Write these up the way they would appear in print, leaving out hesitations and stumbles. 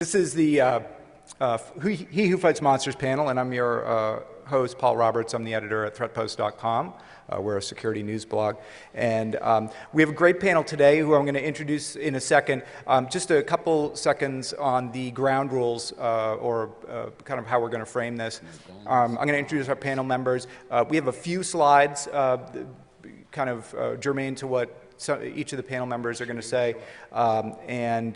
This is the He Who Fights Monsters panel, and I'm your host, Paul Roberts. I'm the editor at threatpost.com. We're a security news blog. And we have a great panel today who I'm going to introduce in a second. Just a couple seconds on the ground rules or kind of how we're going to frame this. I'm going to introduce our panel members. We have a few slides kind of germane to what each of the panel members are going to say, and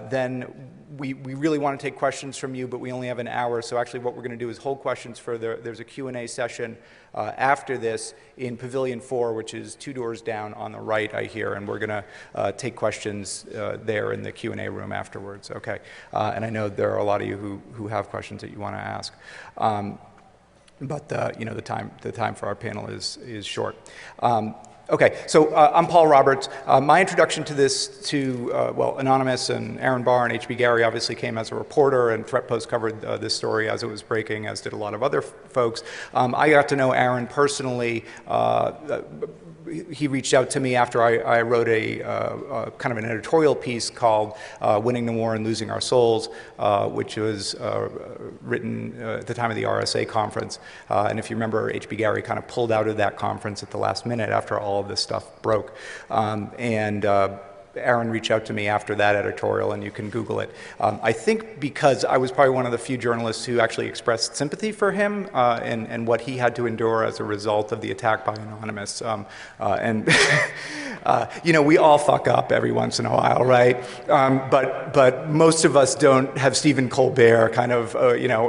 then we really want to take questions from you, but we only have an hour, so actually what we're going to do is hold questions for there's a Q&A session after this in Pavilion 4, which is 2 doors down on the right, I hear, and we're going to take questions there in the Q&A room afterwards, okay? And I know there are a lot of you who have questions that you want to ask. But you know, the time for our panel is short. Okay, so I'm Paul Roberts. My introduction to this, well, Anonymous and Aaron Barr and H.B. Gary obviously came as a reporter, and ThreatPost covered this story as it was breaking, as did a lot of other folks. I got to know Aaron personally. He reached out to me after I wrote a kind of an editorial piece called Winning the War and Losing Our Souls, which was written at the time of the RSA conference. And if you remember, H.B. Gary kind of pulled out of that conference at the last minute after all of this stuff broke. Aaron reached out to me after that editorial, and you can Google it. I think because I was probably one of the few journalists who actually expressed sympathy for him and what he had to endure as a result of the attack by Anonymous. You know, we all fuck up every once in a while, right? But most of us don't have Stephen Colbert kind of, you know,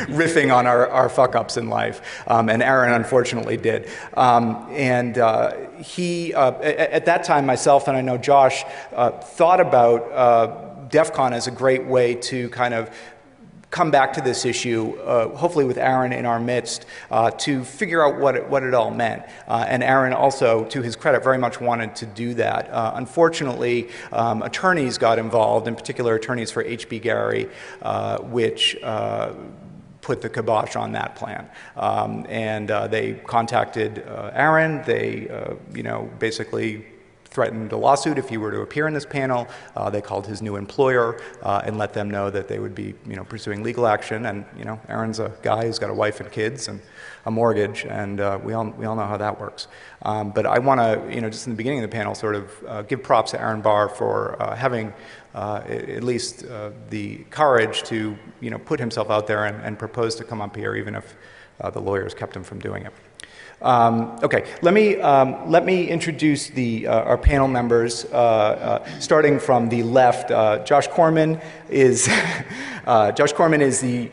riffing on our fuck-ups in life. And Aaron unfortunately did. He, at that time, myself and I know Josh, thought about Defcon as a great way to kind of come back to this issue, hopefully with Aaron in our midst, to figure out what it all meant. And Aaron also, to his credit, very much wanted to do that. Unfortunately, attorneys got involved, in particular attorneys for H.B. Gary, which put the kibosh on that plan. They contacted Aaron. They, you know, basically threatened a lawsuit if he were to appear in this panel. They called his new employer and let them know that they would be, you know, pursuing legal action. And, you know, Aaron's a guy who's got a wife and kids and a mortgage, and we all know how that works. But I want to, you know, just in the beginning of the panel, sort of give props to Aaron Barr for having at least the courage to, you know, put himself out there and propose to come up here, even if the lawyers kept him from doing it. Okay, let me introduce our panel members, starting from the left. Josh Corman is the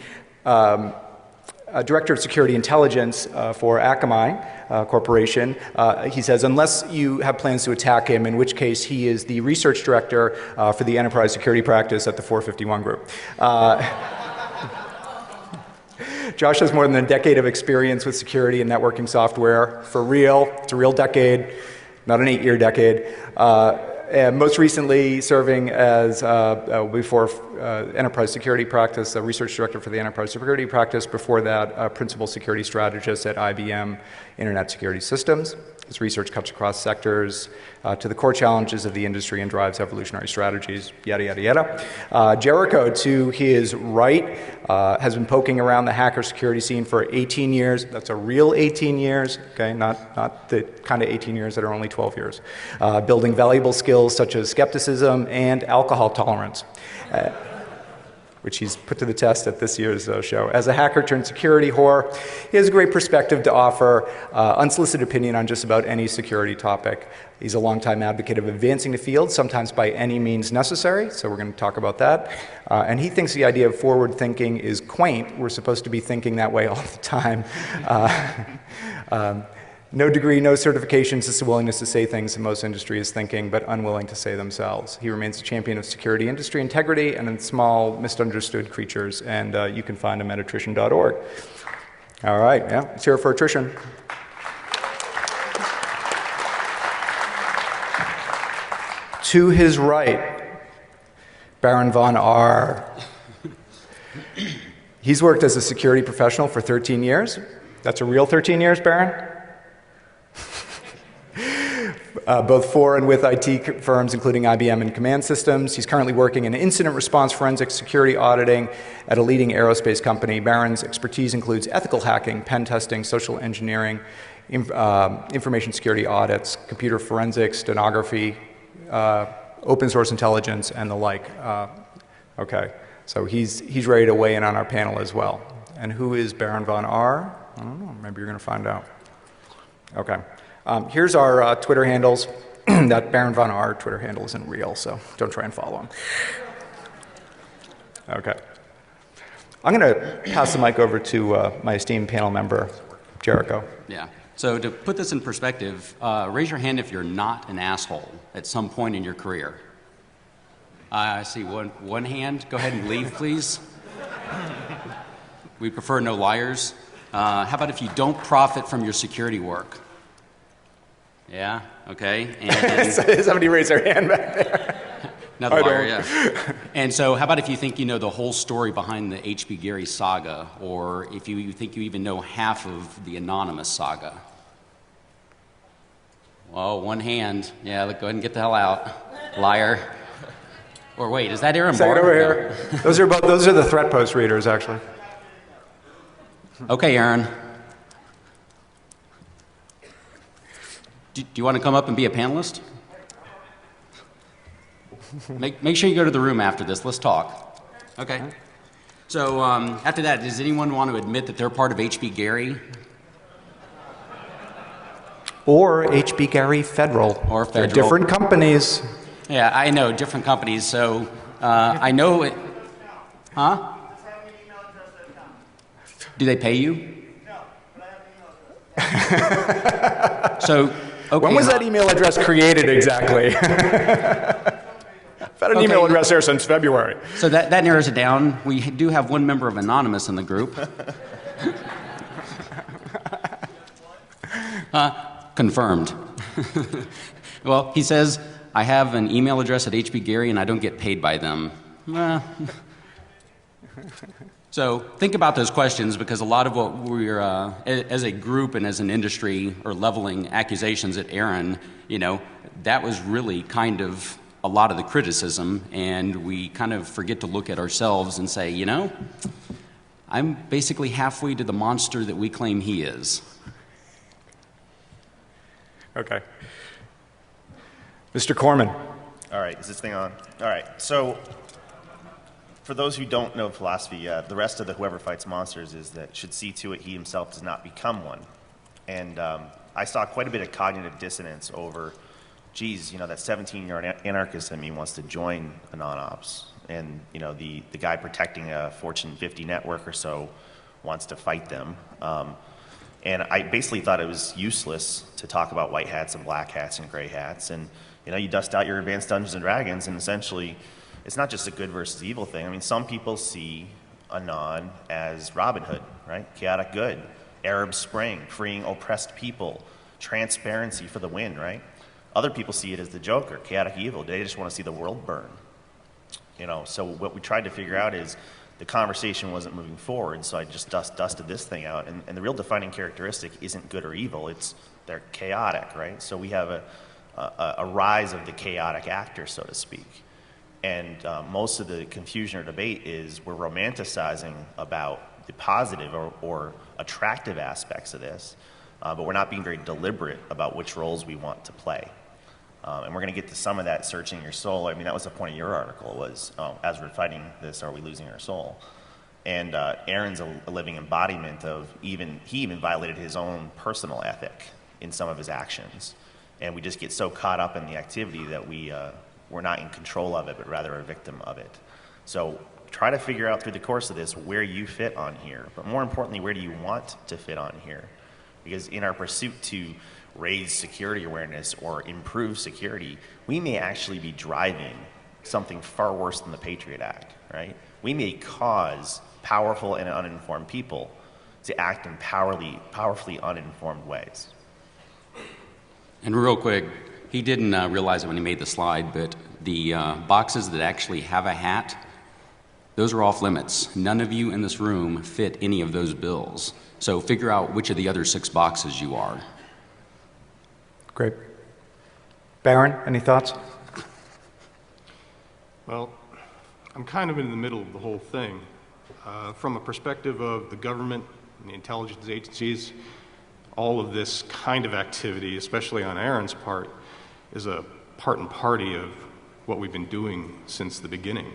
Director of Security Intelligence for Akamai Corporation. He says, unless you have plans to attack him, in which case he is the Research Director for the Enterprise Security Practice at the 451 Group. Josh has more than a decade of experience with security and networking software. For real, it's a real decade, not an 8-year decade. And most recently serving as, before Enterprise Security Practice, a Research Director for the Enterprise Security Practice. Before that, Principal Security Strategist at IBM Internet Security Systems. His research cuts across sectors to the core challenges of the industry and drives evolutionary strategies, yada, yada, yada. Jericho, to his right, has been poking around the hacker security scene for 18 years. That's a real 18 years, okay, not the kind of 18 years that are only 12 years. Building valuable skills such as skepticism and alcohol tolerance. Which he's put to the test at this year's show. As a hacker turned security whore, he has a great perspective to offer, unsolicited opinion on just about any security topic. He's a longtime advocate of advancing the field, sometimes by any means necessary, so we're going to talk about that. And he thinks the idea of forward thinking is quaint. We're supposed to be thinking that way all the time. No degree, no certifications, just a willingness to say things that most industry is thinking, but unwilling to say themselves. He remains a champion of security industry integrity and in small, misunderstood creatures, and you can find him at attrition.org. All right, yeah, let's hear it for attrition. To his right, Baron von R. He's worked as a security professional for 13 years. That's a real 13 years, Baron? both for and with IT firms, including IBM and Command Systems. He's currently working in incident response forensic security auditing at a leading aerospace company. Barron's expertise includes ethical hacking, pen testing, social engineering, information security audits, computer forensics, stenography, open source intelligence, and the like. Okay, so he's ready to weigh in on our panel as well. And who is Baron von R? I don't know, maybe you're going to find out. Okay, here's our Twitter handles. That Baron von R Twitter handle isn't real, so don't try and follow him. Okay. I'm going to pass the mic over to my esteemed panel member, Jericho. Yeah. So to put this in perspective, raise your hand if you're not an asshole at some point in your career. I see one hand. Go ahead and leave, please. We prefer no liars. How about if you don't profit from your security work? Yeah, okay. And somebody raised their hand back there. Another liar, yeah. And so how about if you think you know the whole story behind the H.B. Gary saga, or if you think you even know half of the Anonymous saga? Well, one hand. Yeah, go ahead and get the hell out. Liar. Or wait, is that Aaron Barr? Second over here. Those are the threat post readers, actually. Okay, Aaron. Do you want to come up and be a panelist? Make sure you go to the room after this. Let's talk. Okay. So after that, does anyone want to admit that they're part of H.B. Gary? Or H.B. Gary Federal. Or Federal. They're different companies. Yeah, I know, different companies. So I know it. Huh? Do they pay you? No, but I have an email address. So, okay. When was that email address created exactly? I've had an email address there since February. So that narrows it down. We do have one member of Anonymous in the group. Confirmed. Well, he says, I have an email address at HB Gary and I don't get paid by them. So think about those questions, because a lot of what we're, as a group and as an industry, are leveling accusations at Aaron, that was really kind of a lot of the criticism, and we kind of forget to look at ourselves and say, I'm basically halfway to the monster that we claim he is. Okay. Mr. Corman. All right, is this thing on? All right, so for those who don't know philosophy, the rest of the whoever fights monsters is that should see to it he himself does not become one. And I saw quite a bit of cognitive dissonance over, geez, that 17-year-old anarchist in me wants to join AnonOps. And, the guy protecting a Fortune 50 network or so wants to fight them. And I basically thought it was useless to talk about white hats and black hats and gray hats. And, you dust out your advanced Dungeons & Dragons, and essentially it's not just a good versus evil thing. I mean, some people see Anon as Robin Hood, right? Chaotic good, Arab Spring, freeing oppressed people, transparency for the win, right? Other people see it as the Joker, chaotic evil. They just want to see the world burn. So what we tried to figure out is the conversation wasn't moving forward, so I just dusted this thing out. And the real defining characteristic isn't good or evil, they're chaotic, right? So we have a rise of the chaotic actor, so to speak. And most of the confusion or debate is we're romanticizing about the positive or attractive aspects of this, but we're not being very deliberate about which roles we want to play. And we're going to get to some of that searching your soul. I mean, that was the point of your article was, as we're fighting this, are we losing our soul? And Aaron's a living embodiment of he even violated his own personal ethic in some of his actions. And we just get so caught up in the activity that we're not in control of it, but rather a victim of it. So try to figure out through the course of this where you fit on here. But more importantly, where do you want to fit on here? Because in our pursuit to raise security awareness or improve security, we may actually be driving something far worse than the Patriot Act, right? We may cause powerful and uninformed people to act in powerfully uninformed ways. And real quick, he didn't realize it when he made the slide, but the boxes that actually have a hat, those are off limits. None of you in this room fit any of those bills. So figure out which of the other 6 boxes you are. Great. Barron, any thoughts? Well, I'm kind of in the middle of the whole thing. From a perspective of the government and the intelligence agencies, all of this kind of activity, especially on Aaron's part, is a part and party of what we've been doing since the beginning,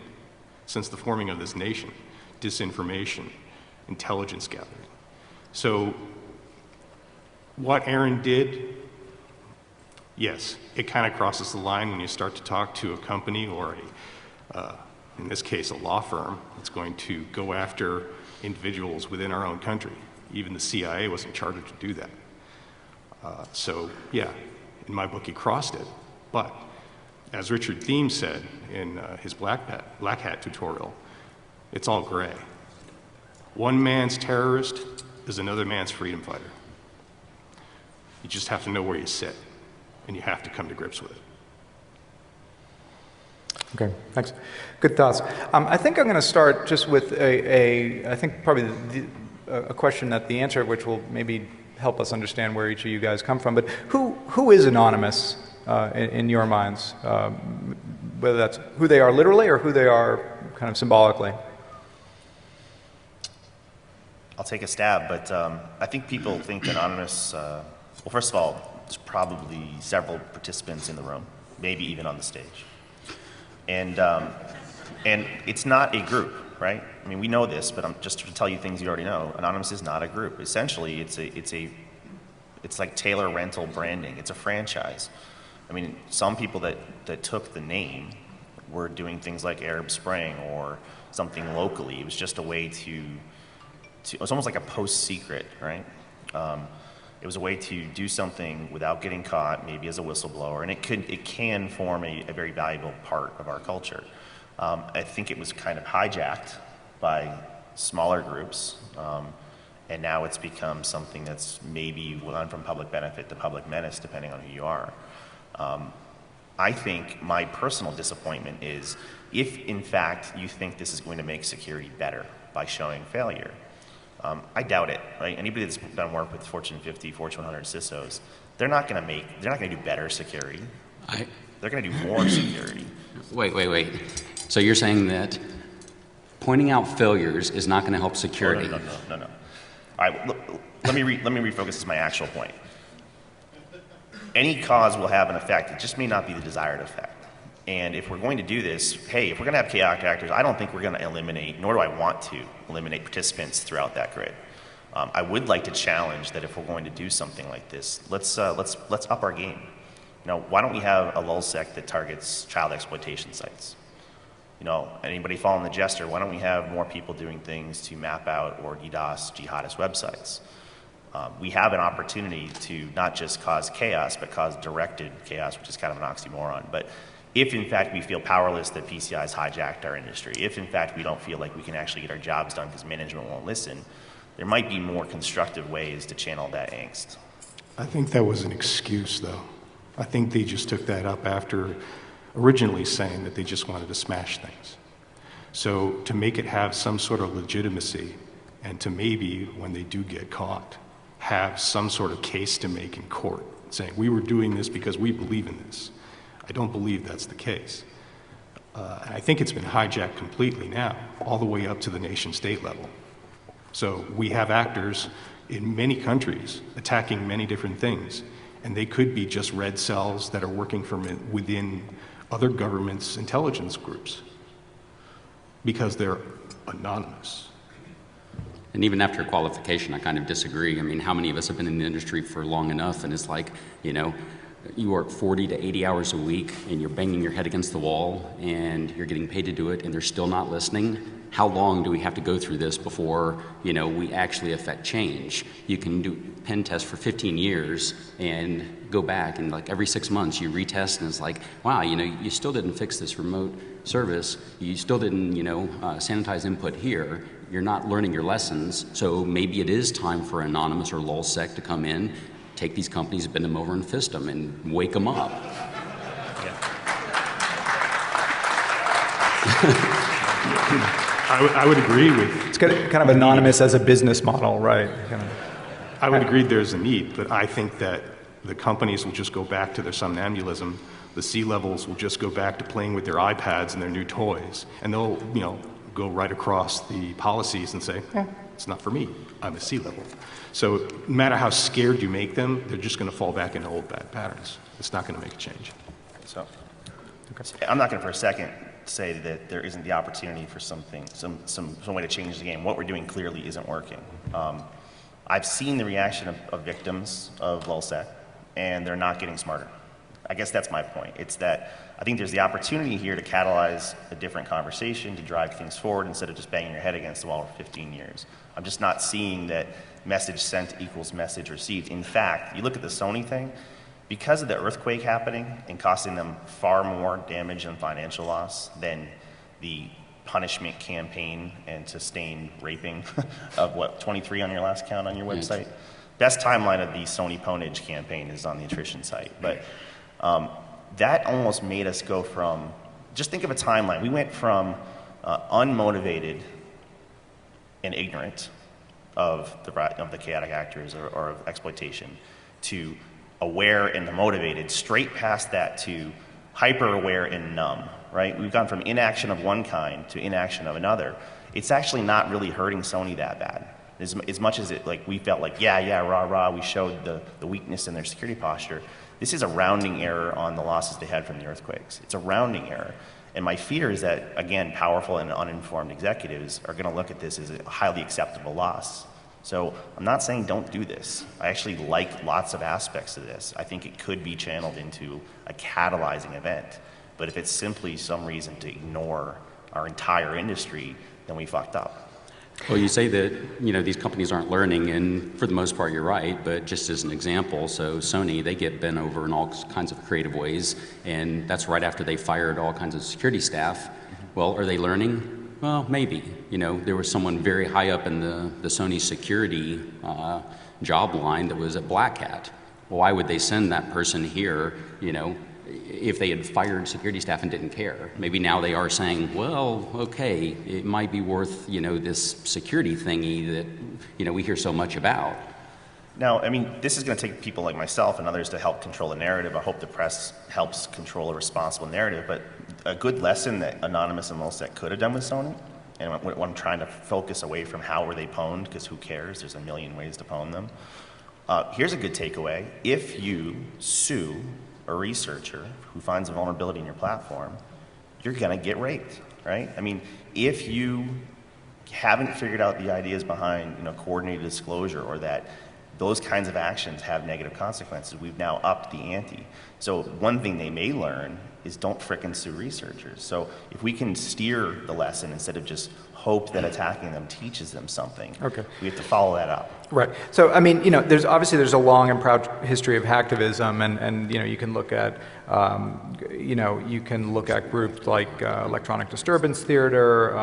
since the forming of this nation: disinformation, intelligence gathering. So what Aaron did, yes, it kind of crosses the line when you start to talk to a company or in this case, a law firm that's going to go after individuals within our own country. Even the CIA wasn't chartered to do that. So yeah, in my book he crossed it. But as Richard Thiem said in his Black Hat tutorial, it's all gray. One man's terrorist is another man's freedom fighter. You just have to know where you sit, and you have to come to grips with it. Okay, thanks. Good thoughts. I think I'm going to start just with I think probably a question that the answer of which will maybe help us understand where each of you guys come from. But who is Anonymous in your minds? Whether that's who they are literally or who they are kind of symbolically. I'll take a stab, but I think people think Anonymous, well, first of all, there's probably several participants in the room, maybe even on the stage. And it's not a group, right? I mean, we know this, but I'm just to tell you things you already know. Anonymous is not a group. Essentially, it's like Taylor Rental branding. It's a franchise. I mean, some people that took the name were doing things like Arab Spring or something locally. It was just a way to it was almost like a post-secret, right? It was a way to do something without getting caught, maybe as a whistleblower, and it can form a very valuable part of our culture. I think it was kind of hijacked by smaller groups, and now it's become something that's maybe gone from public benefit to public menace, depending on who you are. I think my personal disappointment is if, in fact, you think this is going to make security better by showing failure. I doubt it, right? Anybody that's done work with Fortune 50, Fortune 100 CISOs, they're not going to do better security. They're going to do more security. Wait. So you're saying that pointing out failures is not going to help security? No. All right, let me refocus. This is my actual point. Any cause will have an effect. It just may not be the desired effect. And if we're going to do this, hey, if we're going to have chaotic actors, I don't think we're going to eliminate, nor do I want to eliminate participants throughout that grid. I would like to challenge that if we're going to do something like this, let's up our game. You know, why don't we have a LulzSec that targets child exploitation sites? You know, anybody following the jester, why don't we have more people doing things to map out or DDoS jihadist websites? We have an opportunity to not just cause chaos, but cause directed chaos, which is kind of an oxymoron. But if, in fact, we feel powerless that PCI has hijacked our industry, if, in fact, we don't feel like we can actually get our jobs done because management won't listen, there might be more constructive ways to channel that angst. I think that was an excuse, though. I think they just took that up after originally saying that they just wanted to smash things. So to make it have some sort of legitimacy, and to maybe, when they do get caught, have some sort of case to make in court, saying, we were doing this because we believe in this. I don't believe that's the case. And I think it's been hijacked completely now, all the way up to the nation-state level. So we have actors in many countries attacking many different things, and they could be just red cells that are working from within other governments' intelligence groups because they're anonymous. And even after qualification, I kind of disagree. I mean, how many of us have been in the industry for long enough, and it's like, you know, you work 40 to 80 hours a week, and you're banging your head against the wall, and you're getting paid to do it, and they're still not listening. How long do we have to go through this before, you know, we actually affect change? You can do pen tests for 15 years and go back, and like every 6 months you retest, and it's like, wow, you know, you still didn't fix this remote service. You still didn't, you know, sanitize input here. You're not learning your lessons. So maybe it is time for Anonymous or LulzSec to come in, take these companies, bend them over and fist them and wake them up. Yeah. I would agree with... It's kind of anonymous as a business model, right? I would agree there's a need, but I think that the companies will just go back to their somnambulism The C-levels will just go back to playing with their iPads and their new toys, and they'll, go right across the policies and say, it's not for me, I'm a C-level. So no matter how scared you make them, they're just going to fall back into old bad patterns. It's not going to make a change. So, I'm not going to for a second say that there isn't the opportunity for some way to change the game. What we're doing clearly isn't working. I've seen the reaction of victims of LulzSec, and they're not getting smarter. I guess that's my point. It's that I think there's the opportunity here to catalyze a different conversation, to drive things forward instead of just banging your head against the wall for 15 years. I'm just not seeing that message sent equals message received. In fact, you look at the Sony thing, because of the earthquake happening and costing them far more damage and financial loss than the punishment campaign and sustained raping of 23 on your last count on your website. Best timeline of the Sony Ponage campaign is on the attrition site. But that almost made us go from, just think of a timeline. We went from unmotivated and ignorant of the chaotic actors or of exploitation to aware and motivated, straight past that to hyper-aware and numb, right? We've gone from inaction of one kind to inaction of another. It's actually not really hurting Sony that bad. As much as we felt like, yeah, rah, we showed the weakness in their security posture. This is a rounding error on the losses they had from the earthquakes. It's a rounding error. And my fear is that, again, powerful and uninformed executives are going to look at this as a highly acceptable loss. So I'm not saying don't do this. I actually like lots of aspects of this. I think it could be channeled into a catalyzing event. But if it's simply some reason to ignore our entire industry, then we fucked up. Well, you say that, these companies aren't learning, and for the most part, you're right, but just as an example, so Sony, they get bent over in all kinds of creative ways, and that's right after they fired all kinds of security staff. Well, are they learning? Well, maybe. There was someone very high up in the Sony security job line that was at Black Hat. Well, why would they send that person here, if they had fired security staff and didn't care? Maybe now they are saying, well, okay, it might be worth, this security thingy that, we hear so much about. Now, this is going to take people like myself and others to help control the narrative. I hope the press helps control a responsible narrative, but a good lesson that Anonymous and LulzSec could have done with Sony, and what I'm trying to focus away from how were they pwned, because who cares? There's a million ways to pwn them. Here's a good takeaway. If you sue a researcher who finds a vulnerability in your platform, you're going to get raped, right? If you haven't figured out the ideas behind coordinated disclosure, or that those kinds of actions have negative consequences, we've now upped the ante. So one thing they may learn is don't frickin' sue researchers. So if we can steer the lesson instead of just hope that attacking them teaches them something, we have to follow that up. Right. So, there's a long and proud history of hacktivism, and you can look at, groups like Electronic Disturbance Theater,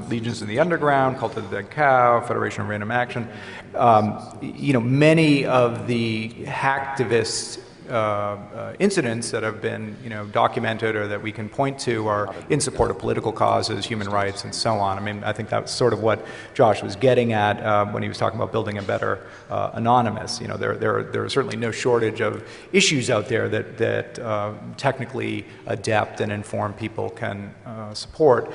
Legions of the Underground, Cult of the Dead Cow, Federation of Random Action. Many of the hacktivist incidents that have been, documented or that we can point to are in support of political causes, human rights, and so on. I think that's sort of what Josh was getting at when he was talking about building a better Anonymous. There are certainly no shortage of issues out there that technically adept and informed people can support.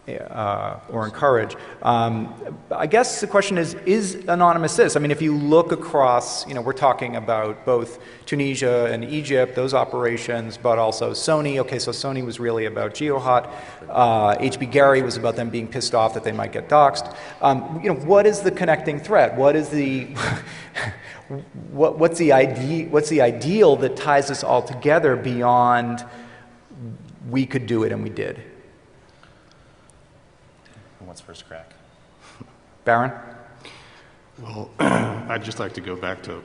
Or encourage. I guess the question is Anonymous this? If you look across, we're talking about both Tunisia and Egypt, those operations, but also Sony. Okay, so Sony was really about GeoHot. HB Gary was about them being pissed off that they might get doxxed. What is the connecting thread? What is the what's the ideal that ties us all together beyond we could do it and we did? What's first crack? Baron? Well, I'd just like to go back to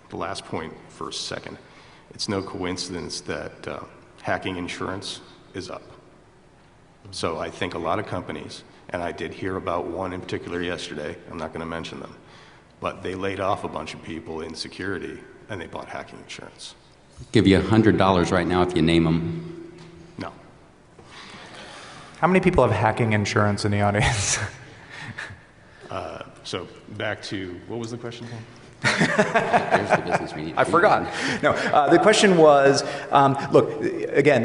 the last point for a second. It's no coincidence that hacking insurance is up. So I think a lot of companies, and I did hear about one in particular yesterday, I'm not going to mention them, but they laid off a bunch of people in security and they bought hacking insurance. Give you $100 right now if you name them. No. How many people have hacking insurance in the audience? So back to, what was the question? There's the business we need. I forgot. No, the question was, look, again,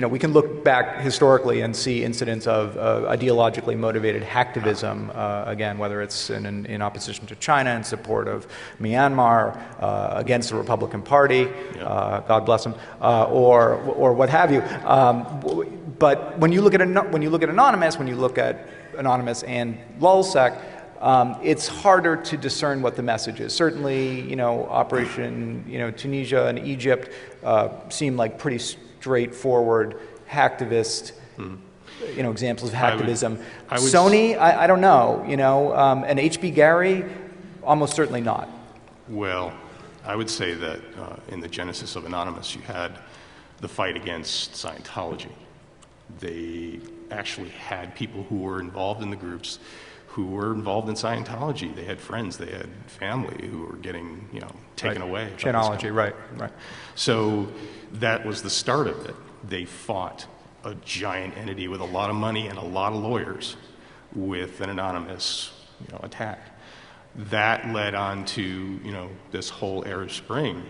we can look back historically and see incidents of ideologically motivated hacktivism, again, whether it's in opposition to China, in support of Myanmar, against the Republican Party, God bless them, or what have you. But when you look at Anonymous, when you look at Anonymous and LulzSec, it's harder to discern what the message is. Certainly, Operation, Tunisia and Egypt seem like pretty straightforward hacktivist, examples of hacktivism. Sony, I don't know, and H.B. Gary, almost certainly not. Well, I would say that in the genesis of Anonymous, you had the fight against Scientology. They actually had people who were involved in the groups who were involved in Scientology. They had friends, they had family who were getting, taken away. Genealogy, right. So that was the start of it. They fought a giant entity with a lot of money and a lot of lawyers with an anonymous, attack. That led on to, this whole Arab Spring.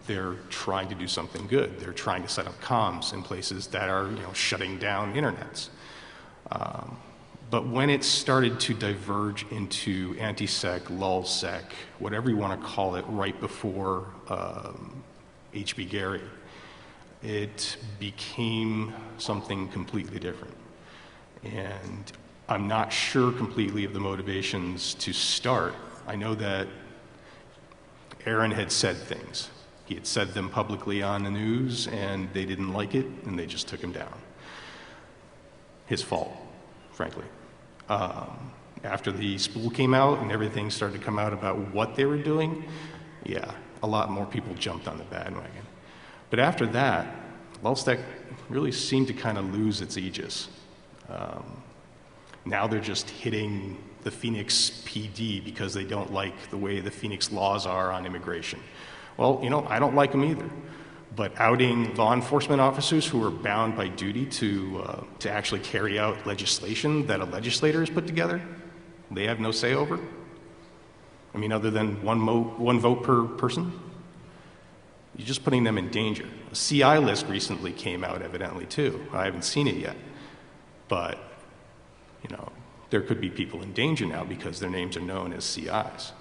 They're trying to do something good. They're trying to set up comms in places that are, shutting down internets. But when it started to diverge into anti-sec, LulzSec, whatever you want to call it, right before H.B. Gary, it became something completely different. And I'm not sure completely of the motivations to start. I know that Aaron had said things. He had said them publicly on the news, and they didn't like it, and they just took him down. His fault, frankly. After the spool came out and everything started to come out about what they were doing, a lot more people jumped on the bandwagon. But after that, LulzSec really seemed to kind of lose its aegis. Now they're just hitting the Phoenix PD because they don't like the way the Phoenix laws are on immigration. Well, I don't like them either. But outing law enforcement officers who are bound by duty to actually carry out legislation that a legislator has put together, they have no say over? I mean, other than one vote per person? You're just putting them in danger. A CI list recently came out, evidently, too. I haven't seen it yet. But, there could be people in danger now because their names are known as CIs.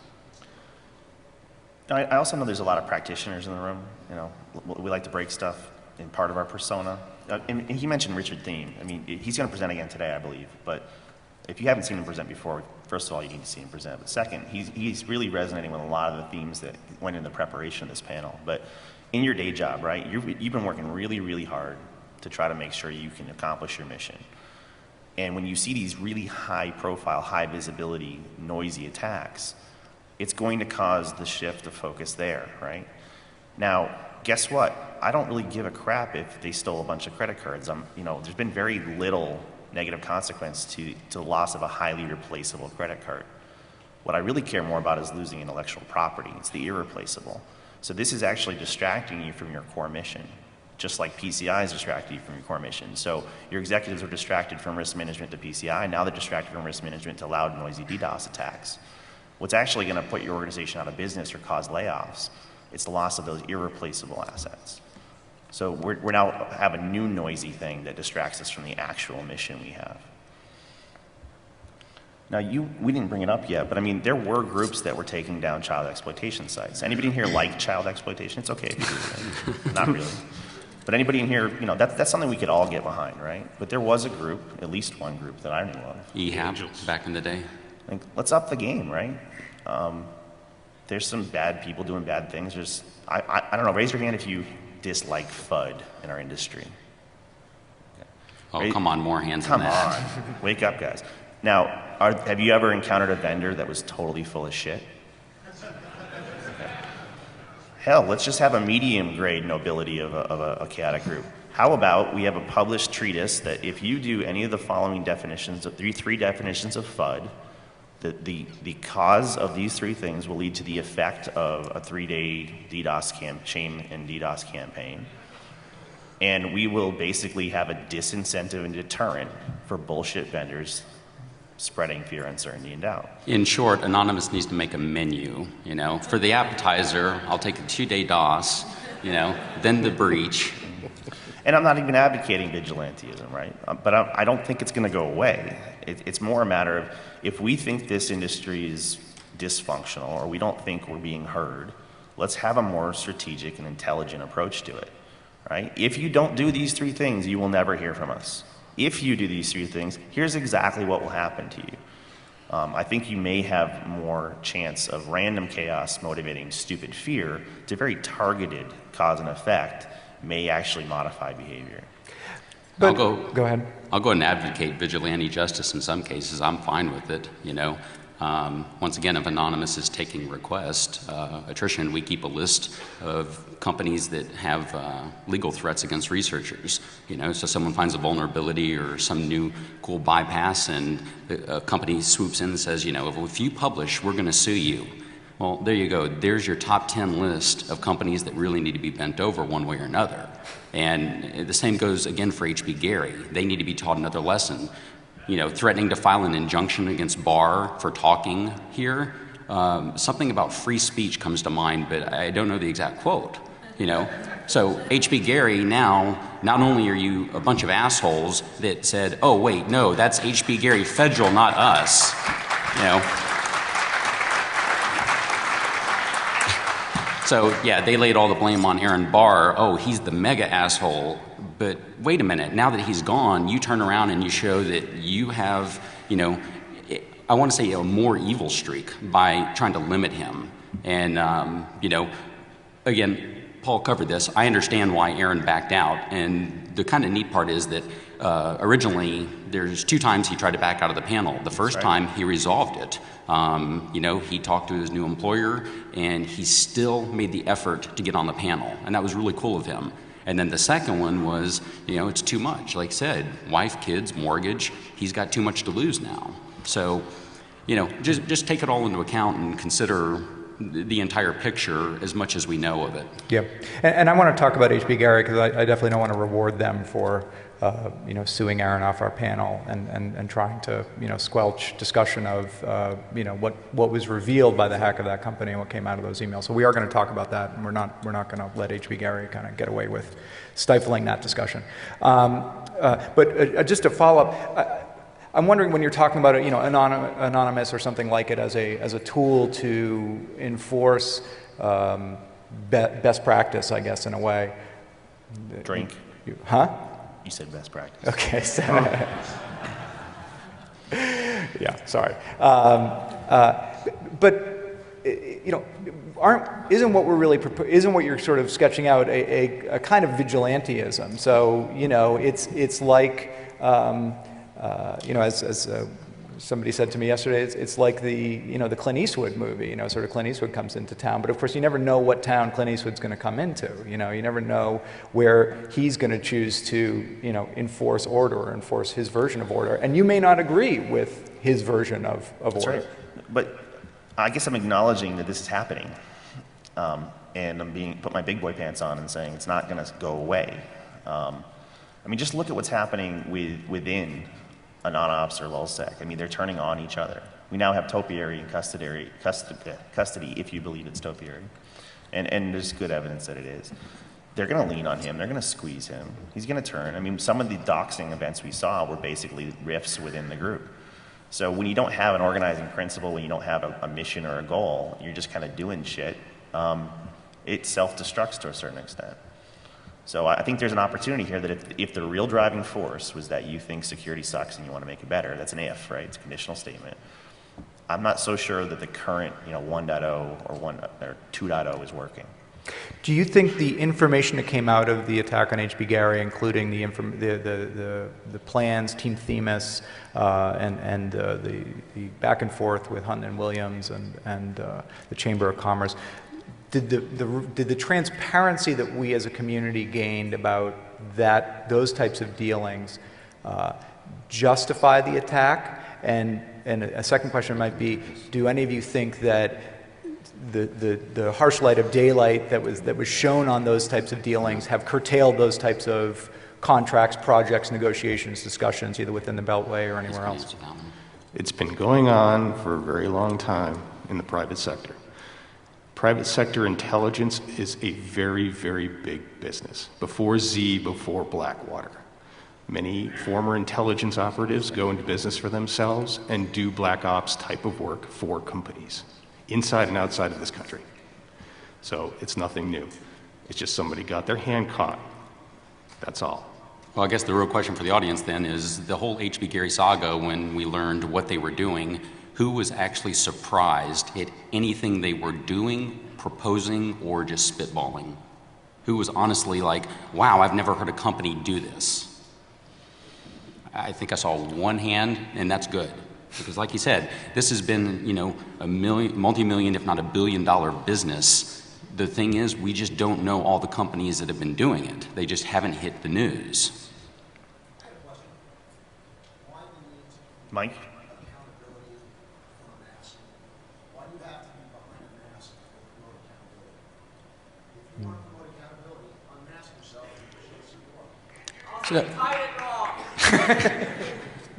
I also know there's a lot of practitioners in the room. We like to break stuff in part of our persona. And he mentioned Richard Thiem. I mean, he's going to present again today, I believe. But if you haven't seen him present before, first of all, you need to see him present. But second, he's really resonating with a lot of the themes that went into the preparation of this panel. But in your day job, right, you've been working really, really hard to try to make sure you can accomplish your mission. And when you see these really high profile, high visibility, noisy attacks, it's going to cause the shift of focus there, right? Now, guess what? I don't really give a crap if they stole a bunch of credit cards. There's been very little negative consequence to the loss of a highly replaceable credit card. What I really care more about is losing intellectual property. It's the irreplaceable. So this is actually distracting you from your core mission, just like PCI is distracting you from your core mission. So your executives are distracted from risk management to PCI. Now they're distracted from risk management to loud, noisy DDoS attacks. What's actually going to put your organization out of business or cause layoffs, it's the loss of those irreplaceable assets. So we're now have a new noisy thing that distracts us from the actual mission we have. Now, we didn't bring it up yet, but I mean, there were groups that were taking down child exploitation sites. Anybody in here like child exploitation? It's okay if you do. Not really. But anybody in here, that's something we could all get behind, right? But there was a group, at least one group that I knew of. EHAB, back in the day. Like, let's up the game, right? There's some bad people doing bad things. I don't know, raise your hand if you dislike FUD in our industry. Oh, come on, more hands than that. Come on, wake up, guys. Now, have you ever encountered a vendor that was totally full of shit? Okay. Hell, let's just have a medium grade nobility of a chaotic group. How about we have a published treatise that if you do any of the following definitions, three definitions of FUD, the cause of these three things will lead to the effect of a 3-day DDoS chain and DDoS campaign. And we will basically have a disincentive and deterrent for bullshit vendors spreading fear, uncertainty, and doubt. In short, Anonymous needs to make a menu, For the appetizer, I'll take a 2-day DOS, then the breach. And I'm not even advocating vigilantism, right? But I don't think it's going to go away. It's more a matter of, if we think this industry is dysfunctional or we don't think we're being heard, let's have a more strategic and intelligent approach to it, right? If you don't do these 3 things, you will never hear from us. If you do these 3 things, here's exactly what will happen to you. I think you may have more chance of random chaos motivating stupid fear to very targeted cause and effect may actually modify behavior. But, go ahead. I'll go and advocate vigilante justice in some cases. I'm fine with it, Once again, if Anonymous is taking requests, attrition, we keep a list of companies that have legal threats against researchers. So someone finds a vulnerability or some new cool bypass, and a company swoops in and says, if you publish, we're going to sue you. Well, there you go. There's your top 10 list of companies that really need to be bent over one way or another. And the same goes again for H.B. Gary. They need to be taught another lesson. Threatening to file an injunction against Barr for talking here. Something about free speech comes to mind, but I don't know the exact quote, So H.B. Gary, now, not only are you a bunch of assholes that said, oh, wait, no, that's H.B. Gary Federal, not us, So, yeah, they laid all the blame on Aaron Barr. Oh, he's the mega asshole. But wait a minute, now that he's gone, you turn around and you show that you have, I want to say a more evil streak by trying to limit him. And, again, Paul covered this. I understand why Aaron backed out. And the kind of neat part is that originally there's 2 times he tried to back out of the panel. The first time he resolved it. He talked to his new employer and he still made the effort to get on the panel. And that was really cool of him. And then the second one was, it's too much. Like I said, wife, kids, mortgage, he's got too much to lose now. So, just take it all into account and consider the entire picture as much as we know of it. Yeah, and I want to talk about H.B. Gary because I definitely don't want to reward them for suing Aaron off our panel and trying to squelch discussion of what was revealed by the hack of that company and what came out of those emails. So we are going to talk about that, and we're not going to let H.B. Gary kind of get away with stifling that discussion. But just to follow up. I'm wondering when you're talking about Anonymous or something like it as a tool to enforce best practice, I guess, in a way. Drink. Huh? You said best practice. Okay. So, yeah. Sorry. But isn't what you're sort of sketching out a kind of vigilantism? So it's like. As somebody said to me yesterday, it's like the Clint Eastwood movie. Sort of Clint Eastwood comes into town, but of course you never know what town Clint Eastwood's going to come into. You never know where he's going to choose to enforce order or enforce his version of order, and you may not agree with his version of That's order. right. But I guess I'm acknowledging that this is happening, and I'm put my big boy pants on and saying it's not going to go away. Just look at what's happening within Anonymous or LulzSec. They're turning on each other. We now have topiary and custody, if you believe it's topiary. And there's good evidence that it is. They're going to lean on him. They're going to squeeze him. He's going to turn. Some of the doxing events we saw were basically rifts within the group. So when you don't have an organizing principle, when you don't have a mission or a goal, you're just kind of doing shit, it self-destructs to a certain extent. So I think there's an opportunity here that if the real driving force was that you think security sucks and you want to make it better, that's an if, right? It's a conditional statement. I'm not so sure that the current 1.0 or 2.0 is working. Do you think the information that came out of the attack on H.B. Gary, including the plans, Team Themis, and the back and forth with Hunt and Williams and the Chamber of Commerce, did the transparency that we as a community gained about those types of dealings justify the attack? And a second question might be, do any of you think that the harsh light of daylight that was shown on those types of dealings have curtailed those types of contracts, projects, negotiations, discussions, either within the Beltway or anywhere else? It's been going on for a very long time in the private sector. Private sector intelligence is a very, very big business. Before Z, before Blackwater. Many former intelligence operatives go into business for themselves and do black ops type of work for companies, inside and outside of this country. So it's nothing new. It's just somebody got their hand caught. That's all. Well, I guess the real question for the audience then is the whole H.B. Gary saga, when we learned what they were doing, who was actually surprised at anything they were doing, proposing, or just spitballing? Who was honestly like, wow, I've never heard a company do this? I think I saw one hand, and that's good. Because like you said, this has been, you know, a multi-million, if not $1 billion business. The thing is, we just don't know all the companies that have been doing it. They just haven't hit the news. Mike?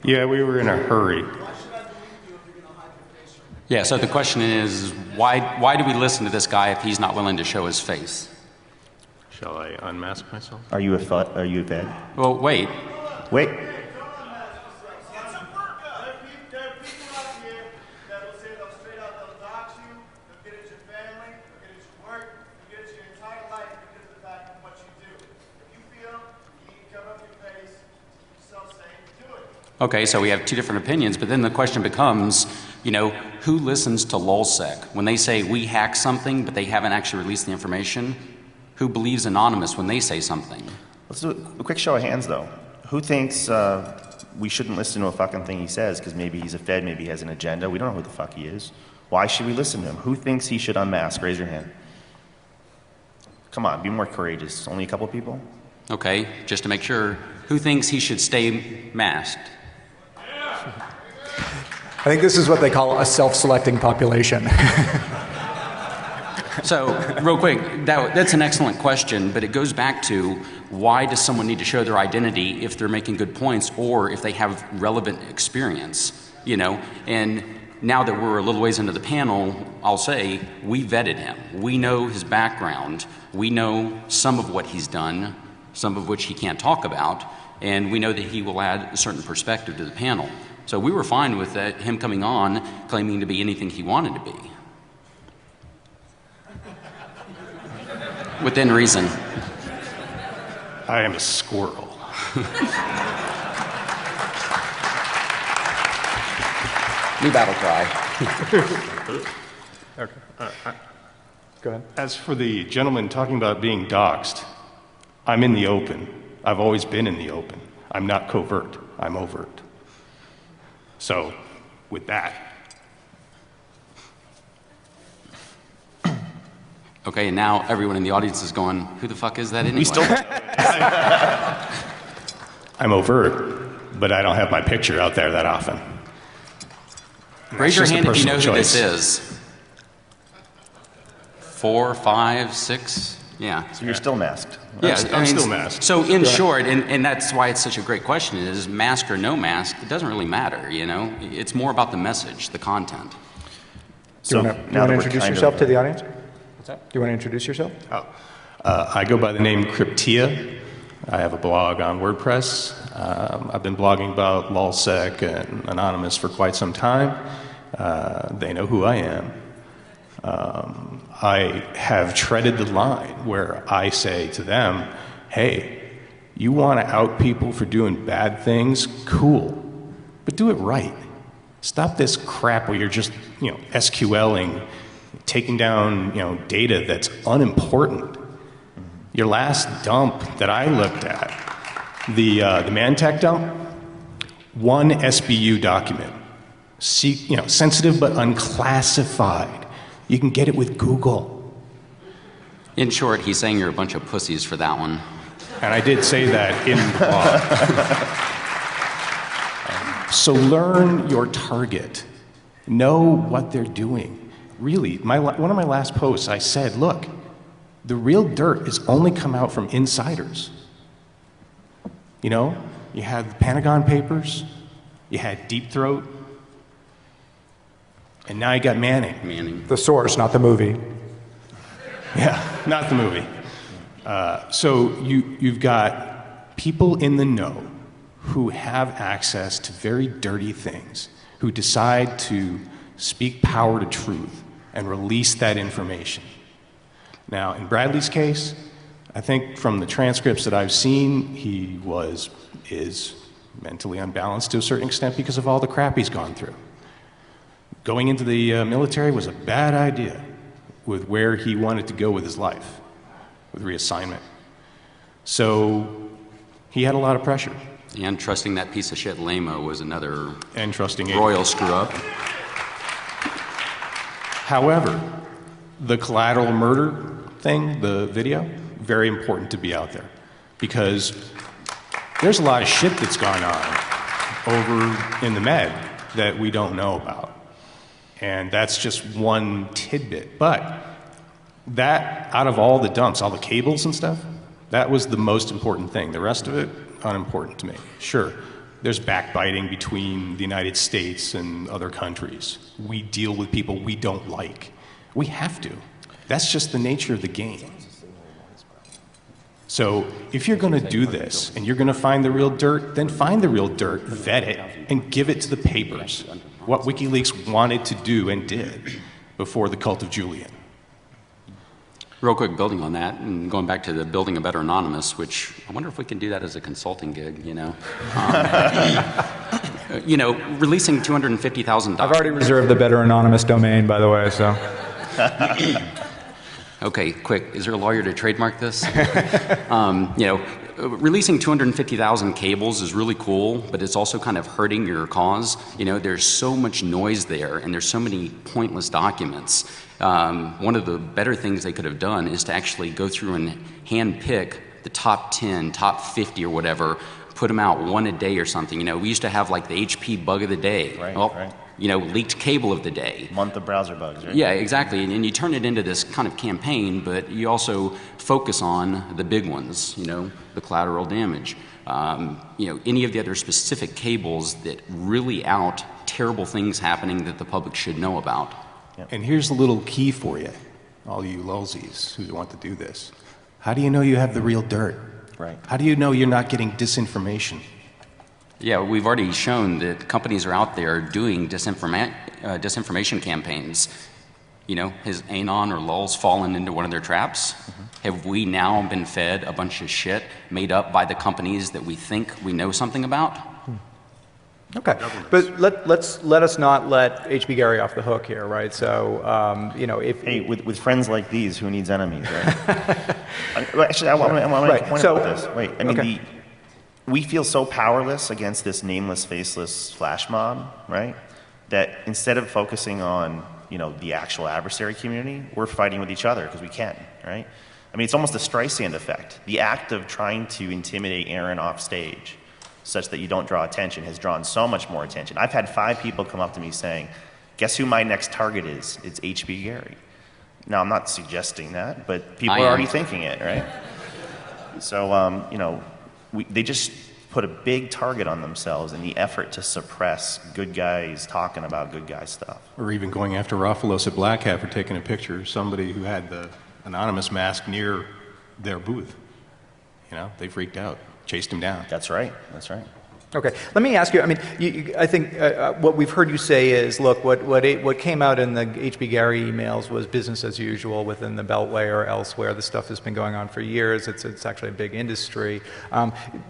Yeah, we were in a hurry. Yeah, so the question is, why do we listen to this guy if he's not willing to show his face? Shall I unmask myself? Are you a fed? Well, wait. Wait. Okay, so we have two different opinions, but then the question becomes, you know, who listens to LulzSec? When they say we hack something, but they haven't actually released the information, who believes Anonymous when they say something? Let's do a quick show of hands, though. Who thinks we shouldn't listen to a fucking thing he says because maybe he's a Fed, maybe he has an agenda? We don't know who the fuck he is. Why should we listen to him? Who thinks he should unmask? Raise your hand. Come on, be more courageous. Only a couple people? Okay, just to make sure, who thinks he should stay masked? I think this is what they call a self-selecting population. So, real quick, that's an excellent question, but it goes back to why does someone need to show their identity if they're making good points or if they have relevant experience, you know? And now that we're a little ways into the panel, I'll say we vetted him. We know his background. We know some of what he's done, some of which he can't talk about, and we know that he will add a certain perspective to the panel. So we were fine with that, him coming on, claiming to be anything he wanted to be. Within reason. I am a squirrel. New battle cry. Okay. Go ahead. As for the gentleman talking about being doxxed, I'm in the open. I've always been in the open. I'm not covert. I'm overt. So, with that. Okay, and now everyone in the audience is going, who the fuck is that anyway? We still I'm overt, but I don't have my picture out there that often. Raise your That's just a hand if you know personal who choice. this is. 4, 5, 6, yeah. So you're still masked. Yeah, I'm still masked. So in short, and that's why it's such a great question, is mask or no mask, it doesn't really matter, you know? It's more about the message, the content. Do you want to introduce yourself to the audience? What's that? Do you want to introduce yourself? I go by the name Cryptia. I have a blog on WordPress. I've been blogging about LulzSec and Anonymous for quite some time. They know who I am. I have treaded the line where I say to them, hey, you want to out people for doing bad things? Cool. But do it right. Stop this crap where you're just, SQLing, taking down, data that's unimportant. Your last dump that I looked at, the Mantech dump, one SBU document, sensitive but unclassified. You can get it with Google. In short, he's saying you're a bunch of pussies for that one. And I did say that in the blog. So learn your target. Know what they're doing. Really, one of my last posts, I said, look, the real dirt has only come out from insiders. You had the Pentagon papers, you had Deep Throat, And now you got Manning. Manning. The source, not the movie. Yeah, not the movie. So you've got people in the know who have access to very dirty things, who decide to speak power to truth and release that information. Now, in Bradley's case, I think from the transcripts that I've seen, he is mentally unbalanced to a certain extent because of all the crap he's gone through. Going into the military was a bad idea with where he wanted to go with his life, with reassignment. So he had a lot of pressure. And trusting that piece of shit Lamo was another And trusting royal screw-up. However, the collateral murder thing, the video, very important to be out there because there's a lot of shit that's gone on over in the Med that we don't know about. And that's just one tidbit. But that, out of all the dumps, all the cables and stuff, that was the most important thing. The rest of it, unimportant to me. Sure, there's backbiting between the United States and other countries. We deal with people we don't like. We have to. That's just the nature of the game. So if you're going to do this and you're going to find the real dirt, then find the real dirt, vet it, and give it to the papers. What WikiLeaks wanted to do and did before the cult of Julian. Real quick, building on that, and going back to the building a better Anonymous, which I wonder if we can do that as a consulting gig, you know. Releasing $250,000. I've already reserved the Better Anonymous domain, by the way, so. Okay, quick, is there a lawyer to trademark this? Releasing 250,000 cables is really cool, but it's also kind of hurting your cause. There's so much noise there, and there's so many pointless documents. One of the better things they could have done is to actually go through and hand pick the top 10, top 50 or whatever, put them out one a day or something. We used to have like the HP bug of the day. Right. Leaked cable of the day. Month of browser bugs, right? Yeah, exactly. And you turn it into this kind of campaign, but you also focus on the big ones, the collateral damage. Any of the other specific cables that really out terrible things happening that the public should know about. And here's a little key for you, all you lulzies who want to do this. How do you know you have the real dirt? Right. How do you know you're not getting disinformation? Yeah, we've already shown that companies are out there doing disinformation campaigns. Has Anon or Lulz fallen into one of their traps? Mm-hmm. Have we now been fed a bunch of shit made up by the companies that we think we know something about? Okay, but let us not let H.B. Gary off the hook here, right? So, if with friends like these, who needs enemies, right? Actually, I want to point out this. Wait, okay. We feel so powerless against this nameless, faceless flash mob, right? That instead of focusing on, the actual adversary community, we're fighting with each other because we can, right? It's almost a Streisand effect. The act of trying to intimidate Aaron off stage such that you don't draw attention has drawn so much more attention. I've had 5 people come up to me saying, guess who my next target is? It's H.B. Gary. Now, I'm not suggesting that, but people are already thinking it, right? So, they just put a big target on themselves in the effort to suppress good guys talking about good guy stuff. Or even going after Rafalos at Black Hat for taking a picture of somebody who had the Anonymous mask near their booth. They freaked out, chased him down. That's right. Okay, let me ask you. I think what we've heard you say is, look, what came out in the H.B. Gary emails was business as usual within the Beltway or elsewhere. This stuff has been going on for years. It's actually a big industry.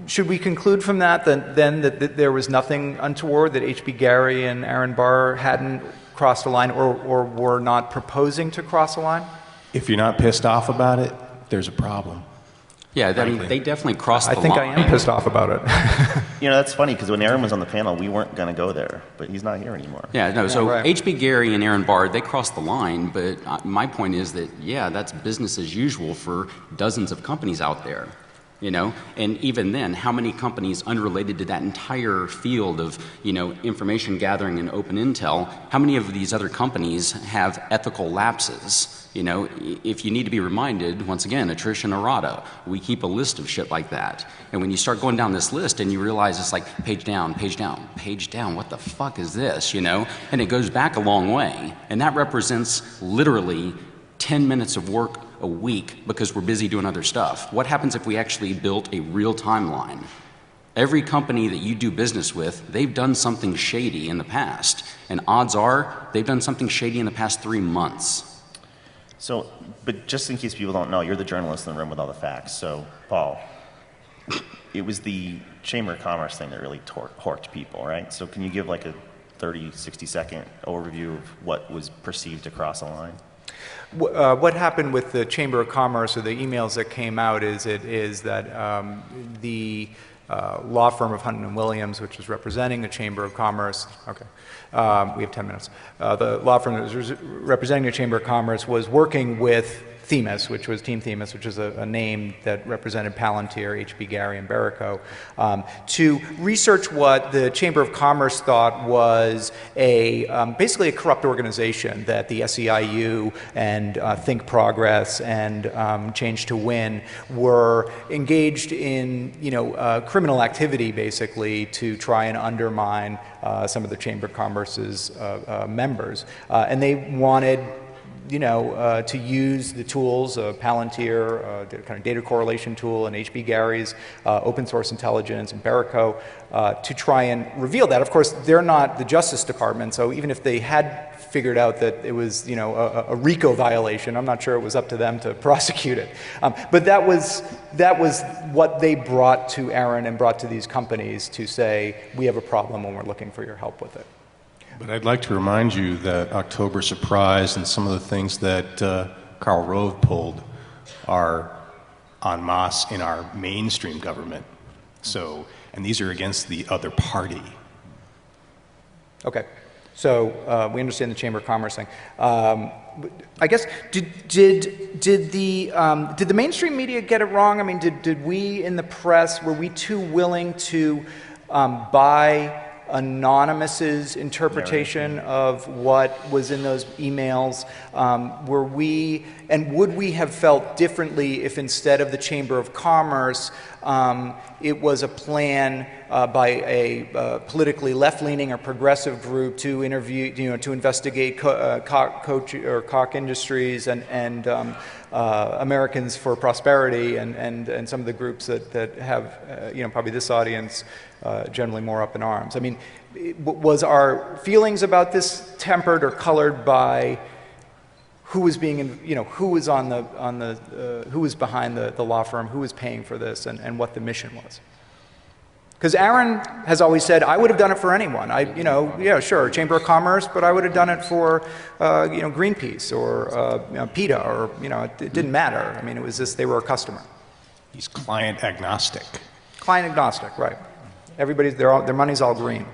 Should we conclude from that that there was nothing untoward, that H.B. Gary and Aaron Barr hadn't crossed a line or were not proposing to cross a line? If you're not pissed off about it, there's a problem. Yeah, they definitely crossed the line. I think I am pissed off about it. That's funny because when Aaron was on the panel, we weren't going to go there, but he's not here anymore. Yeah, no, so right. H.B. Gary and Aaron Barr, they crossed the line, but my point is that, that's business as usual for dozens of companies out there. you know? And even then, how many companies unrelated to that entire field of, you know, information gathering and open intel, how many of these other companies have ethical lapses? You know, if you need to be reminded, once again, attrition errata, we keep a list of shit like that. And when you start going down this list and you realize it's like page down, page down, page down, what the fuck is this, you know? And it goes back a long way. And that represents literally 10 minutes of work a week because we're busy doing other stuff. What happens if we actually built a real timeline? Every company that you do business with, they've done something shady in the past. And odds are, they've done something shady in the past 3 months. So, but just in case people don't know, you're the journalist in the room with all the facts. So, Paul, it was the Chamber of Commerce thing that really torqued people, right? So can you give like a 30, 60-second overview of what was perceived to cross a line? What happened with the Chamber of Commerce, or the emails that came out, is that the law firm of Hunton and Williams, which was representing the Chamber of Commerce, okay, we have 10 minutes. The law firm that was representing the Chamber of Commerce was working with Themis, which was Team Themis, which is a name that represented Palantir, HB Gary, and Jericho, to research what the Chamber of Commerce thought was basically a corrupt organization that the SEIU and Think Progress and Change to Win were engaged in, criminal activity, basically, to try and undermine some of the Chamber of Commerce's members. And they wanted to use the tools of Palantir, the kind of data correlation tool, and HB Gary's open source intelligence, and Jericho, to try and reveal that. Of course, they're not the Justice Department, so even if they had figured out that it was, a RICO violation, I'm not sure it was up to them to prosecute it. But that was what they brought to Aaron and brought to these companies to say, we have a problem and we're looking for your help with it. But I'd like to remind you that October Surprise and some of the things that Karl Rove pulled are en masse in our mainstream government. So, and these are against the other party. Okay, so we understand the Chamber of Commerce thing. I guess did the mainstream media get it wrong? I mean, did we in the press, were we too willing to buy Anonymous's interpretation of what was in those emails? Would we have felt differently if instead of the Chamber of Commerce, it was a plan by a politically left-leaning or progressive group to interview, to investigate Koch Industries and Americans for Prosperity and some of the groups that have, probably this audience generally more up in arms. I mean, was our feelings about this tempered or colored by who was being, who was who was behind the law firm, who was paying for this, and what the mission was? Because Aaron has always said, I would have done it for anyone. Yeah, sure, Chamber of Commerce, but I would have done it for, Greenpeace or PETA, or, it didn't matter. I mean, it was just they were a customer. He's client agnostic. Client agnostic, right. Everybody's, their money's all green.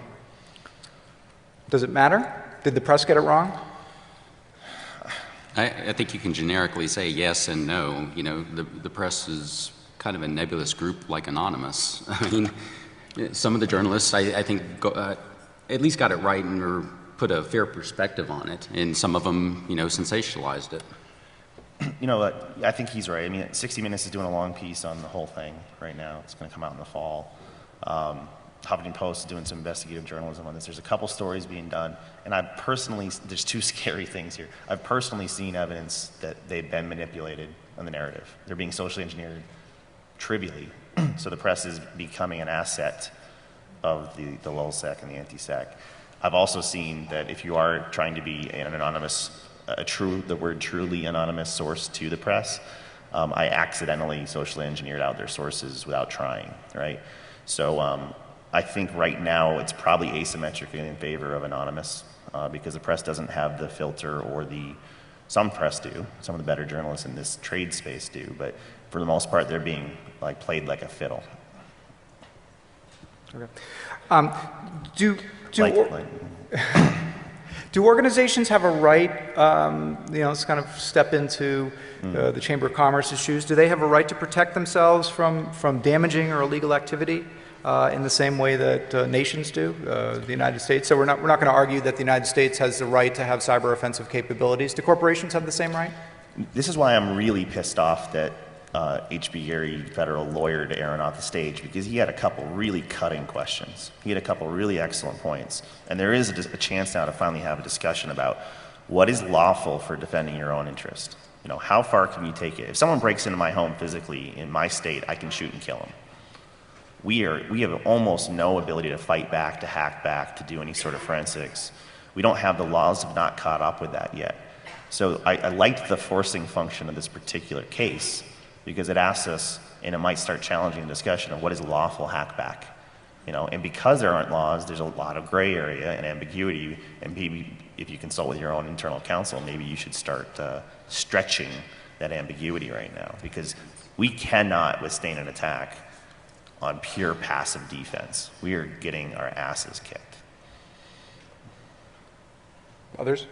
Does it matter? Did the press get it wrong? I think you can generically say yes and no. The press is kind of a nebulous group like Anonymous. I mean, some of the journalists, I think, at least got it right or put a fair perspective on it, and some of them, sensationalized it. I think he's right. I mean, 60 Minutes is doing a long piece on the whole thing right now. It's going to come out in the fall. Huffington Post is doing some investigative journalism on this. There's a couple stories being done, and I've personally, there's two scary things here. I've personally seen evidence that they've been manipulated on the narrative. They're being socially engineered trivially. So the press is becoming an asset of the LulzSec and the anti-sec. I've also seen that if you are trying to be an anonymous, the word truly anonymous source to the press, I accidentally socially engineered out their sources without trying, right? So I think right now it's probably asymmetrically in favor of anonymous because the press doesn't have the filter, or some press do, some of the better journalists in this trade space do, but for the most part they're being played like a fiddle. Do organizations have a right, let's kind of step into the Chamber of Commerce's shoes, do they have a right to protect themselves from damaging or illegal activity in the same way that nations do, the United States? So we're not going to argue that the United States has the right to have cyber offensive capabilities. Do corporations have the same right? This is why I'm really pissed off that H.B. Gary, federal lawyer, to Aaron off the stage, because he had a couple really cutting questions. He had a couple really excellent points. And there is a chance now to finally have a discussion about what is lawful for defending your own interest. You know, how far can you take it? If someone breaks into my home physically in my state, I can shoot and kill them. We have almost no ability to fight back, to hack back, to do any sort of forensics. We don't have, the laws have not caught up with that yet. So I liked the forcing function of this particular case, because it asks us, and it might start challenging the discussion of what is lawful hackback. You know, and because there aren't laws, there's a lot of gray area and ambiguity, and maybe if you consult with your own internal counsel, maybe you should start stretching that ambiguity right now, because we cannot withstand an attack on pure passive defense. We are getting our asses kicked. Others?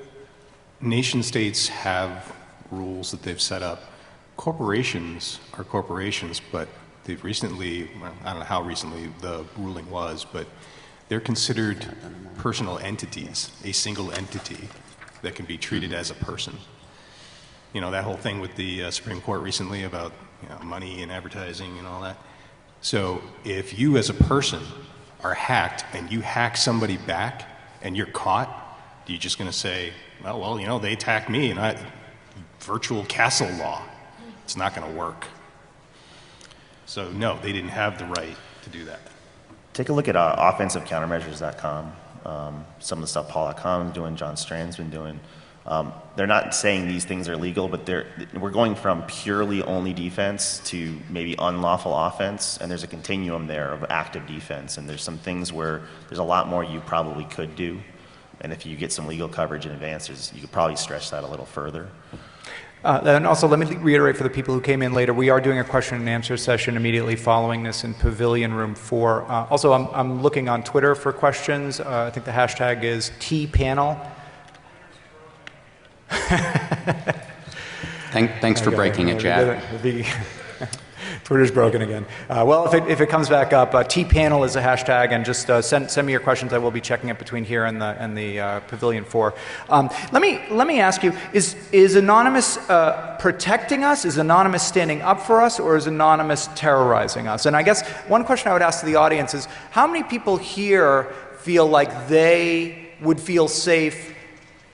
Nation states have rules that they've set up. Corporations are corporations, but they've recently, well, I don't know how recently the ruling was, but they're considered personal entities, a single entity that can be treated as a person. You know, that whole thing with the Supreme Court recently about money and advertising and all that. So if you as a person are hacked and you hack somebody back and you're caught, are you just going to say, well, you know, they attacked me and virtual castle law? It's not going to work. So no, they didn't have the right to do that. Take a look at offensivecountermeasures.com. Some of the stuff Paul Akam's doing, John Strand's been doing. They're not saying these things are legal, but we're going from purely only defense to maybe unlawful offense, and there's a continuum there of active defense, and there's some things where there's a lot more you probably could do, and if you get some legal coverage in advance, you could probably stretch that a little further. And also, let me reiterate for the people who came in later, we are doing a question and answer session immediately following this in Pavilion Room 4. Also, I'm looking on Twitter for questions. I think the hashtag is TPanel. Thanks for breaking it, Chad. Twitter's broken again. Well, if it comes back up, TPanel is a hashtag, and just send me your questions. I will be checking it between here and the Pavilion 4. Let me ask you: Is Anonymous protecting us? Is Anonymous standing up for us, or is Anonymous terrorizing us? And I guess one question I would ask to the audience is: how many people here feel like they would feel safe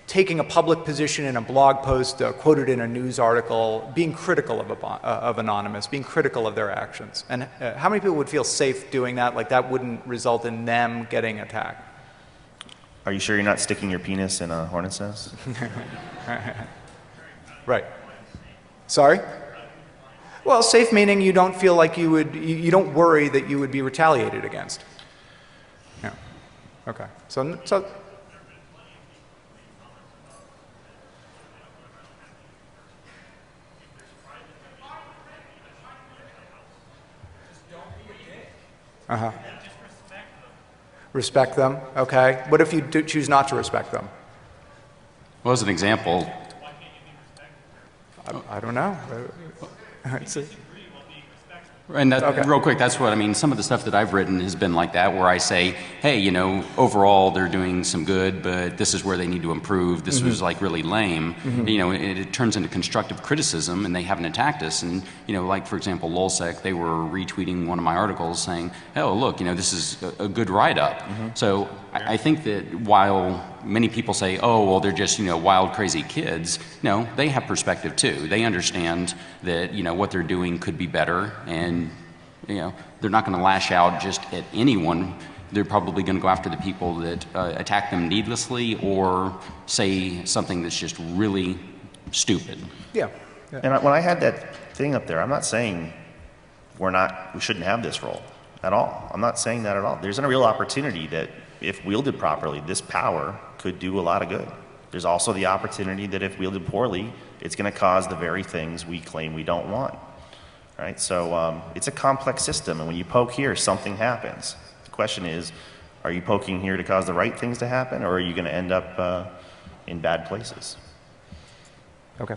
taking a public position in a blog post, quoted in a news article, being critical of Anonymous, being critical of their actions? And how many people would feel safe doing that, like that wouldn't result in them getting attacked? Are you sure you're not sticking your penis in a hornet's nest? Right. Sorry? Well, safe meaning you don't feel like you don't worry that you would be retaliated against. Yeah. Okay. So uh-huh. Respect them, okay. What if you choose not to respect them? Well, as an example, I don't know. and that, Okay. real quick, that's what I mean. Some of the stuff that I've written has been like that, where I say, hey, you know, overall they're doing some good, but this is where they need to improve. This was like really lame. You know, it turns into constructive criticism, and they haven't attacked us. And, you know, like, for example, LulzSec, they were retweeting one of my articles saying, oh, look, you know, this is a good write-up. So I think that while many people say, oh, well, they're just, you know, wild, crazy kids, no, they have perspective too. They understand that, you know, what they're doing could be better, and, you know, they're not going to lash out just at anyone. They're probably going to go after the people that attack them needlessly or say something that's just really stupid. Yeah. And when I had that thing up there, I'm not saying we shouldn't have this role at all. I'm not saying that at all. There's a real opportunity that if wielded properly, this power could do a lot of good. There's also the opportunity that if wielded poorly, it's going to cause the very things we claim we don't want. Right? So it's a complex system, and when you poke here, something happens. The question is, are you poking here to cause the right things to happen, or are you going to end up in bad places. Okay.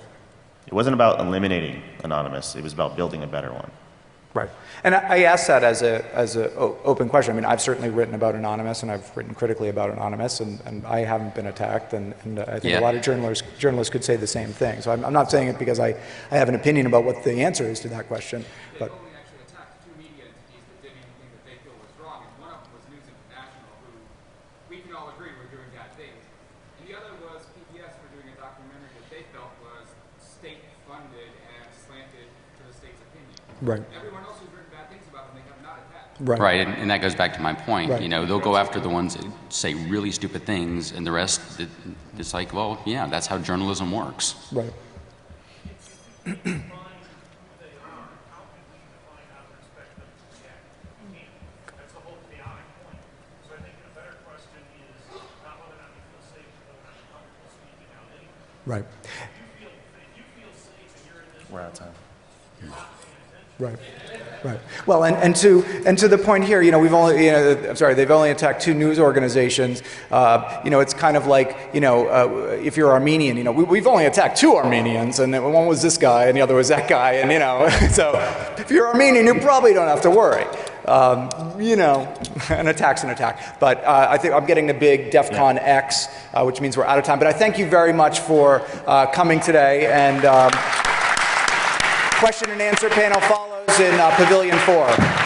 It wasn't about eliminating Anonymous, it was about building a better one. Right. And I ask that as a open question. I mean, I've certainly written about Anonymous, and I've written critically about Anonymous, and I haven't been attacked, and I think a lot of journalists could say the same thing. So I'm not saying it because I have an opinion about what the answer is to that question. But they've only actually attacked 2 media entities that did anything that they feel was wrong, and one of them was News International, who we can all agree were doing bad things. And the other was PBS for doing a documentary that they felt was state-funded and slanted to the state's opinion. right. Everyone else who's written bad things about them, they have not attacked. Right, and that goes back to my point. Right. You know, they'll go after the ones that say really stupid things, and the rest, it's like, well, yeah, that's how journalism works. Right. Right. We're out of time. Right. Right. Well, and to the point here, you know, we've only, I'm sorry, they've only attacked 2 news organizations. You know, it's kind of like, you know, if you're Armenian, you know, we've only attacked 2 Armenians, and one was this guy, and the other was that guy, and you know, so if you're Armenian, you probably don't have to worry. You know, an attack's an attack. But I think I'm getting the big Defcon X, which means we're out of time. But I thank you very much for coming today, and question and answer panel follows in Pavilion 4.